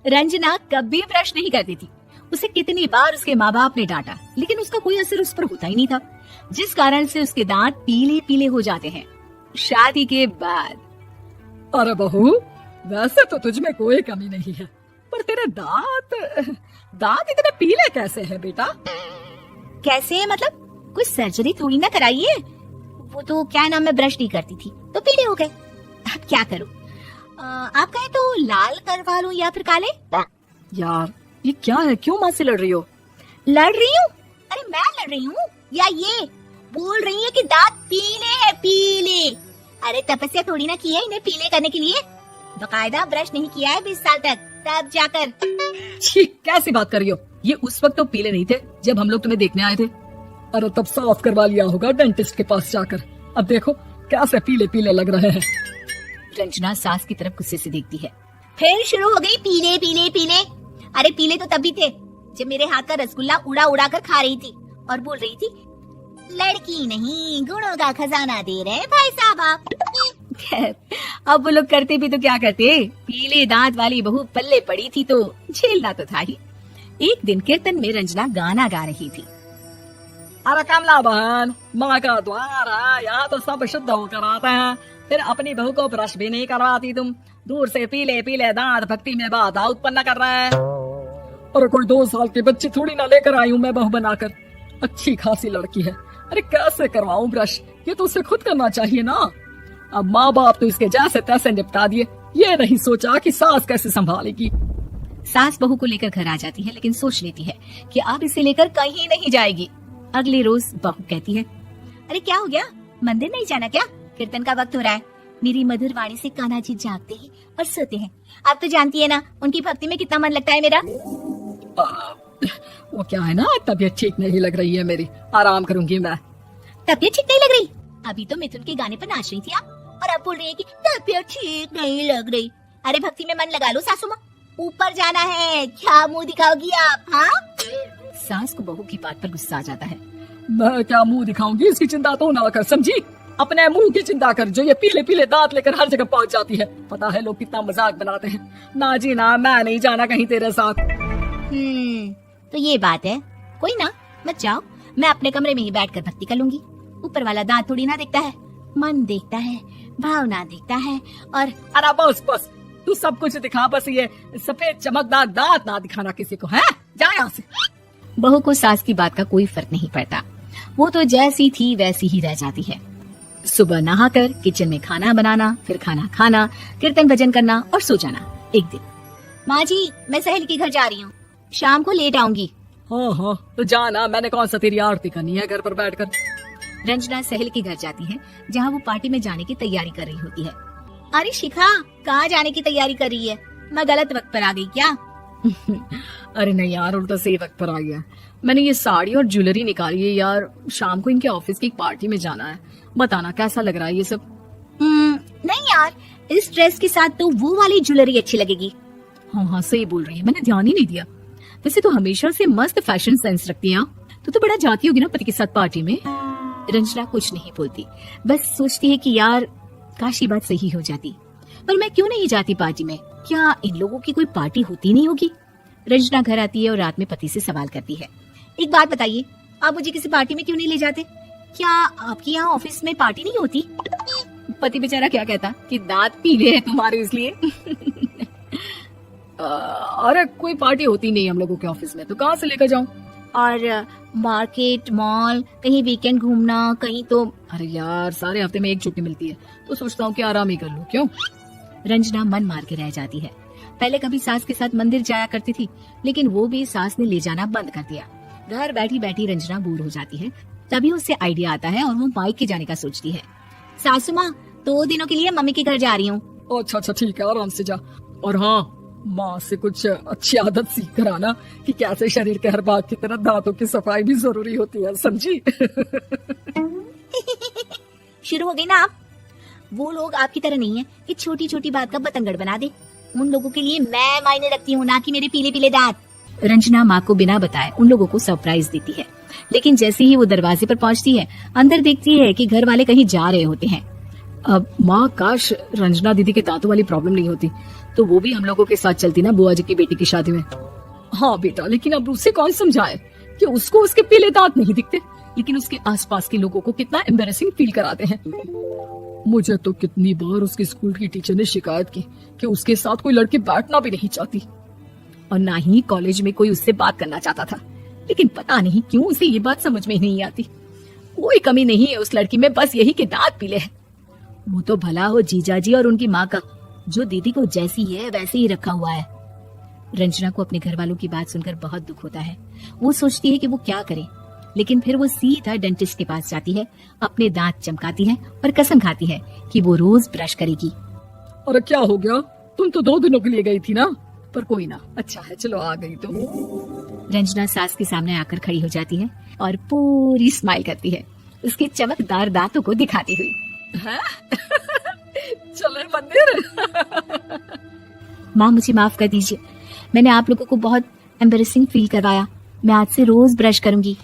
रंजना कभी ब्रश नहीं करती थी। उसे कितनी बार उसके माँ बाप ने डांटा, लेकिन उसका कोई असर उस पर होता ही नहीं था, जिस कारण से उसके दांत पीले पीले हो जाते हैं। शादी के बाद अरे बहू, वैसे तो तुझ में कोई कमी नहीं है, पर तेरे दांत इतने पीले कैसे हैं बेटा? कैसे है मतलब? कोई सर्जरी थोड़ी ना कराई है। वो तो क्या नाम, मैं ब्रश नहीं करती थी तो पीले हो गए। अब क्या करूं? आप कहें तो लाल करवा लूं या फिर काले? यार ये क्या है, क्यों माँ से लड़ रही हो? लड़ रही हूँ? अरे मैं लड़ रही हूँ या ये बोल रही है कि दांत पीले हैं, पीले। अरे तपस्या थोड़ी ना की है इन्हें पीले करने के लिए, बकायदा ब्रश नहीं किया है 20 साल तक, तब जाकर। छी, कैसी बात कर रही हो? ये उस वक्त तो पीले नहीं थे जब हम लोग तुम्हें देखने आए थे। अरे तब साफ करवा लिया होगा डेंटिस्ट के पास जाकर। अब देखो कैसे पीले पीले लग रहे हैं। रंजना सास की तरफ गुस्से से देखती है। फिर शुरू हो गई पीले पीले पीले। अरे पीले तो तभी थे जब मेरे हाथ का रसगुल्ला उड़ा उड़ा कर खा रही थी और बोल रही थी, लड़की नहीं गुणों का खजाना दे रहे भाई साहब आप। खैर अब वो लोग करते भी तो क्या करते, पीले दांत वाली बहू पल्ले पड़ी थी तो झेलना तो था ही। एक दिन कीर्तन में रंजना गाना गा रही थी। अरे कमला बहन, माँ का द्वार है, यहाँ तो सब शुद्ध होकर आते हैं, फिर अपनी बहू को ब्रश भी नहीं करवाती तुम। दूर से पीले पीले दांत भक्ति में बाधा उत्पन्न कर रहे हैं। अरे कोई 2 साल के बच्चे थोड़ी ना लेकर आई हूँ मैं बहू बनाकर, अच्छी खासी लड़की है। अरे कैसे करवाऊं ब्रश, ये तो उसे खुद करना चाहिए ना। अब माँ बाप तो इसके जैसे तैसे निपटा दिए, ये नहीं सोचा कि सास कैसे संभालेगी। सास बहू को लेकर घर आ जाती है, लेकिन सोच लेती है कि अब इसे लेकर कहीं नहीं जाएगी। अगले रोज बहू कहती है, अरे क्या हो गया, मंदिर नहीं जाना क्या? कीर्तन का वक्त हो रहा है। मेरी मधुर वाणी से कान्हा जी जागते हैं और सोते हैं। आप तो जानती है ना उनकी भक्ति में कितना मन लगता है मेरा। वो क्या है ना, तबीयत ठीक नहीं लग रही है मेरी, आराम करूंगी मैं। तबीयत ठीक नहीं लग रही? अभी तो मिथुन के गाने पर नाच रही थी आप, और अब बोल रही है कि तबीयत ठीक नहीं लग रही। अरे भक्ति में मन लगा लो सासू माँ, ऊपर जाना है, क्या मुंह दिखाओगी आप? हाँ, सास को बहू की बात पर गुस्सा आ जाता है। मैं क्या मुंह दिखाऊंगी, इसकी चिंता तो ना कर, समझी? अपने मुंह की चिंता कर, जो ये पीले पीले दांत लेकर हर जगह पहुंच जाती है। पता है लोग कितना मजाक बनाते हैं। ना जी ना, मैं नहीं जाना कहीं तेरे साथ। तो ये बात है, कोई ना, मत जाओ, मैं अपने कमरे में ही बैठकर भक्ति कर लूंगी। ऊपर वाला दांत थोड़ी ना देखता है, मन देखता है, भावना देखता है। और अरे बस बस, तू सब कुछ दिखा, बस ये सफेद चमकदार दांत ना दिखाना किसी को, है? जा यहाँ से। बहू को सास की बात का कोई फर्क नहीं पड़ता, वो तो जैसी थी वैसी ही रह जाती है। सुबह नहाकर किचन में खाना बनाना, फिर खाना खाना, कीर्तन भजन करना और सो जाना। एक दिन, माँ जी मैं सहेली के घर जा रही हूँ, शाम को लेट आऊंगी। हाँ तो जाना, मैंने कौन सा तेरी आरती करनी है घर पर बैठकर। रंजना सहेली के घर जाती है, जहाँ वो पार्टी में जाने की तैयारी कर रही होती है। अरे शिखा, कहाँ जाने की तैयारी कर रही है? मैं गलत वक्त पर आ गई क्या? अरे नहीं यार, उल्टा सही वक्त पर आ गया। मैंने ये साड़ी और ज्वेलरी निकाली है यार, शाम को इनके ऑफिस की एक पार्टी में जाना है। बताना कैसा लग रहा है ये सब? नहीं यार, इस ड्रेस के साथ तो वो वाली ज्वेलरी अच्छी लगेगी। हाँ सही बोल रही है, मैंने ध्यान ही नहीं दिया। वैसे तो हमेशा से मस्त फैशन सेंस रखती है। तो बड़ा जाती होगी ना पति के साथ पार्टी में। रंजना कुछ नहीं बोलती, बस सोचती है कि यार काश ये बात सही हो जाती, पर मैं क्यों नहीं जाती पार्टी में? क्या इन लोगों की कोई पार्टी होती नहीं होगी? रंजना घर आती है और रात में पति से सवाल करती है, एक बात बताइए, आप मुझे किसी पार्टी में क्यों नहीं ले जाते? क्या आपके यहाँ ऑफिस में पार्टी नहीं होती? पति बेचारा क्या कहता कि दांत पीले हैं तुम्हारे इसलिए। अरे कोई पार्टी होती नहीं हम लोगों के ऑफिस में, तो कहाँ से लेकर जाऊं? और मार्केट, मॉल, कहीं वीकेंड घूमना, कहीं तो। अरे यार सारे हफ्ते में एक छुट्टी मिलती है, तो सोचता हूँ कि आराम ही कर लूं। क्यों? रंजना मन मार के रह जाती है। पहले कभी सास के साथ मंदिर जाया करती थी, लेकिन वो भी सास ने ले जाना बंद कर दिया। घर बैठी बैठी रंजना बोर हो जाती है, तभी उससे आइडिया आता है और वो बाइक के जाने का सोचती है। सासू माँ, 2 दिनों के लिए मम्मी के घर जा रही हूँ। अच्छा ठीक है, आराम से जा। और हाँ, माँ से कुछ अच्छी आदत सीख कर आना कि कैसे शरीर के हर भाग की तरह दांतों की सफाई भी जरूरी होती है, समझी? शुरू हो गई ना आप। वो लोग आपकी तरह नहीं है कि छोटी छोटी बात का बतंगड़ बना दे। उन लोगों के लिए मैं मायने रखती हूँ, ना कि मेरे पीले पीले दांत। रंजना माँ को बिना बताए उन लोगों को सरप्राइज देती है, लेकिन जैसे ही वो दरवाजे पर पहुँचती है, अंदर देखती है कि घर वाले कहीं जा रहे होते हैं। अब माँ, काश रंजना दीदी के दांतों वाली प्रॉब्लम नहीं होती, तो वो भी हम लोगों के साथ चलती ना बुआ जी की बेटी की शादी में। हाँ बेटा, लेकिन अब उसे कौन समझाए कि उसको उसके पीले दांत नहीं दिखते, लेकिन उसके आसपास के लोगों को कितना एम्बेरसिंग फील कराते हैं। मुझे तो कितनी बार उसके स्कूल की टीचर ने शिकायत की कि उसके साथ कोई लड़की बैठना भी नहीं चाहती, और ना ही कॉलेज में कोई उससे बात करना चाहता था। लेकिन पता नहीं क्यों उसे ये बात समझ में ही नहीं आती। कोई कमी नहीं है उस लड़की में, बस यही कि दांत पीले हैं। वो तो भला हो जीजा जी और उनकी माँ का, जो दीदी को जैसी है वैसे ही रखा हुआ है। रंजना को अपने घर वालों की बात सुनकर बहुत दुख होता है। वो सोचती है कि वो क्या करे, लेकिन फिर वो सीधा डेंटिस्ट के पास जाती है, अपने दांत चमकाती है और कसम खाती है कि वो रोज ब्रश करेगी। अरे क्या हो गया, तुम तो 2 दिनों के लिए गई थी ना, पर कोई ना, अच्छा है चलो आ गई तो। रंजना सास के सामने आकर खड़ी हो जाती है और पूरी स्माइल करती है, उसके चमकदार दांतों को दिखाती हुई। चले मंदिर। माँ मुझे माफ कर दीजिए, मैंने आप लोगों को बहुत एम्बेरसिंग फील करवाया। मैं आज से रोज ब्रश करूंगी।